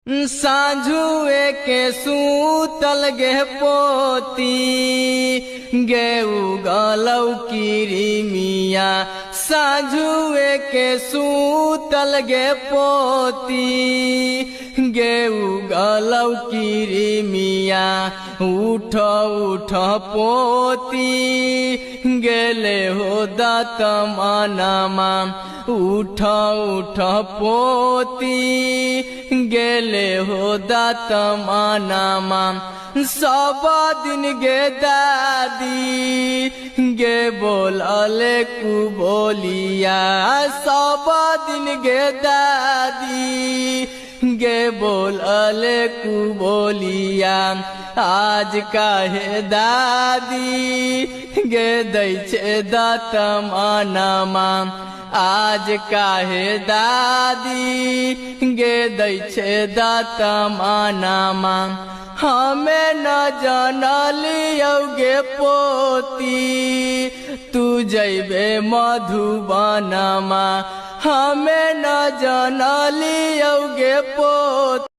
साझुए के सूतल गे पोती गे उगलौ किरिमिया। साझुए के सूतल गे पोती गे उगलौ किरिमिया। उठ उठ पोती गेले हो दतमनमा। उठ उठ पोती गेले हो दतमनमा। सब दिन गे दादी गे बोलले कु बोलिया। सब दिन गे दादी गे बोलले कु बोलिया। आज काहे दादी गे दै छे दतमनमा। आज काहे दादी गे दै छे दतमनमा। हमें न जानलियौ गे पोती तू जैबे मधुबनमा। हमें न जानलियौ गे पोती।